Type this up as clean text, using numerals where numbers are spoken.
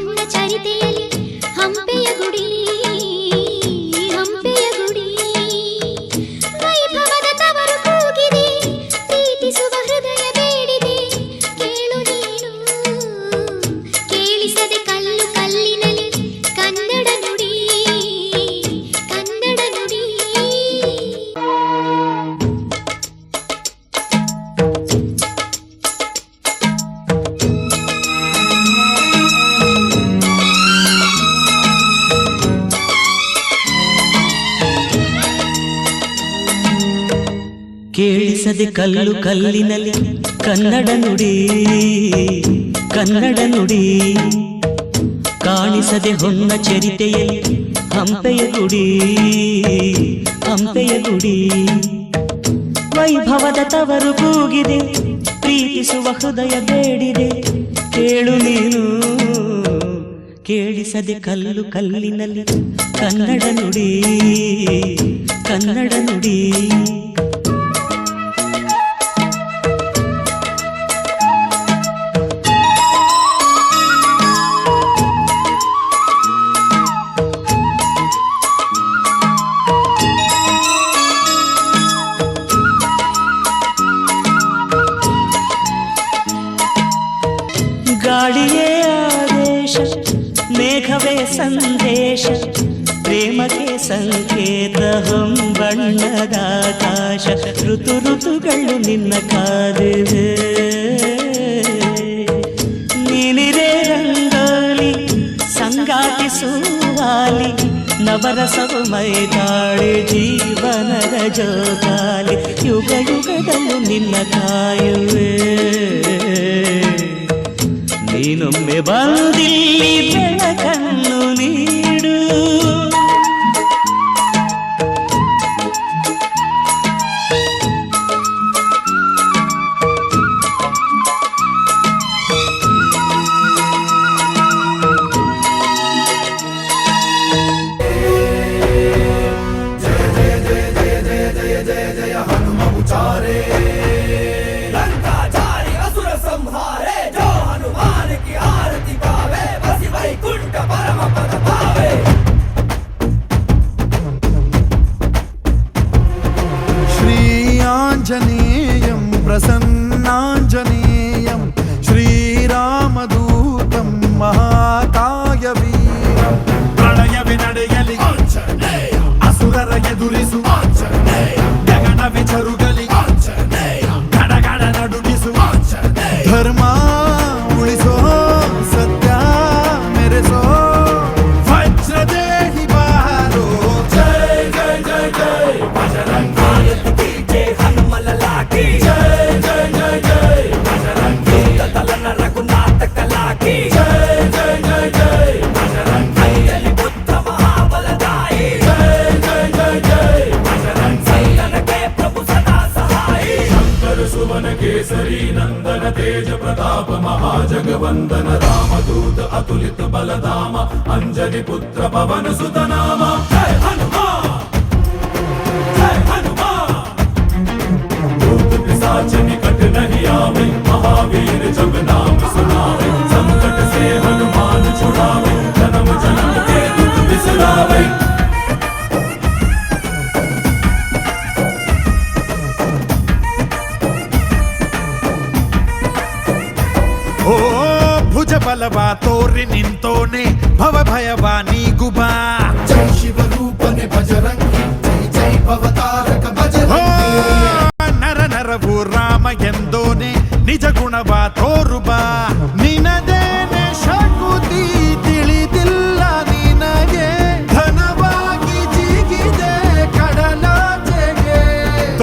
ಚರಿತೆಯಲ್ಲಿ ಹಂಪೆಯ ಗುಡಿ ಹಂಪೆಯ ಗುಡಿ ವೈಭವದ ತವರು ಕೂಗಿದೆ ಪ್ರೀತಿಸುವ ಹೃದಯ ಬೇಡಿದೆ ಕೇಳು ನೀನು ಕೇಳಿಸದೆ ಕಲ್ಲು ಕಲ್ಲಿನಲ್ಲಿ ಕನ್ನಡ ನುಡಿ ಕನ್ನಡ ನುಡಿ ಕಾಣಿಸದೆ ಹೊನ್ನ ಚರಿತೆಯಲ್ಲಿ ಹಂಪೆಯ ಗುಡಿ ಹಂಪೆಯ ಗುಡಿ ವೈಭವದ ತವರು ಕೂಗಿದೆ ಪ್ರೀತಿಸುವ ಹೃದಯ ಬೇಡಿದೆ ಕೇಳು ನೀನು ಕೇಳಿಸದೆ ಕಲ್ಲು ಕಲ್ಲಿನಲ್ಲಿ ಕನ್ನಡ ನುಡಿ ಕನ್ನಡ ನುಡಿ ಗಾಳಿಯೇ ಆದೇಶ ಮೇಘವೇ ಸಂದೇಶ ಪ್ರೇಮಕ್ಕೆ ಸಂಕೇತ ಹೊಂಬಣ್ಣದ ಆಕಾಶ ಋತು ಋತುಗಳು ನಿನ್ನ ಕಾದಿವೆ ನೀನಿರೇ ರಂಗೋಲಿ ಸಂಗಾತಿ ಸುವಾಲಿ ನವರಸವು ಮೈದಾಳಿ ಜೀವನದ ಜೋಕಾಲಿ ಯುಗ ಯುಗದಲ್ಲೂ ನಿನ್ನ ಕಾಯುವೆ ನೀನೊಮ್ಮೆ ಬಂದಿಲ್ಲಿ ಬೆಳಕನ್ನು ನೀಡು आञ्जनेयं प्रसन्नाञ्जनेयं श्रीरामदूतं महाकायवीरं प्रणयवि ನಡೆಯಲಿ ಆಂಜನೇಯ ಅಸುರರ ಎದುರಿಸು ಆಂಜನೇಯ ಗಗನವೇ ಜರುಗಲಿ ಆಂಜನೇಯ ಗಡಗಡ ನಡುಗಿಸು ಆಂಜನೇಯ ಧರ್ಮ ಉಳಿಸೋ ಸತ್ಯ ಮೆರೆಸೋ ವಜ್ರದೇಹಿ ಬಾರೋ ಜೈ ಜೈ ಜೈ ಜೈ ಬಜರಂಗ केसरी नंदन तेज प्रताप महाजगवंदन रामदूत अतुलित बलधाम अंजनी पुत्र पवन सुत नाम जय हनुमान जय हनुमान भूत पिशाच निकट नहीं आवे महावीर जब नाम सुनावे संकट से हनुमान छुड़ावे जन्म जन्म के दुख बिसरावे ಓ ಭುಜ ಬಲವ ತೋರಿ ನಿಂತೋನೆ ಭವ ಭಯವ ನೀಗುಬಾ जय शिव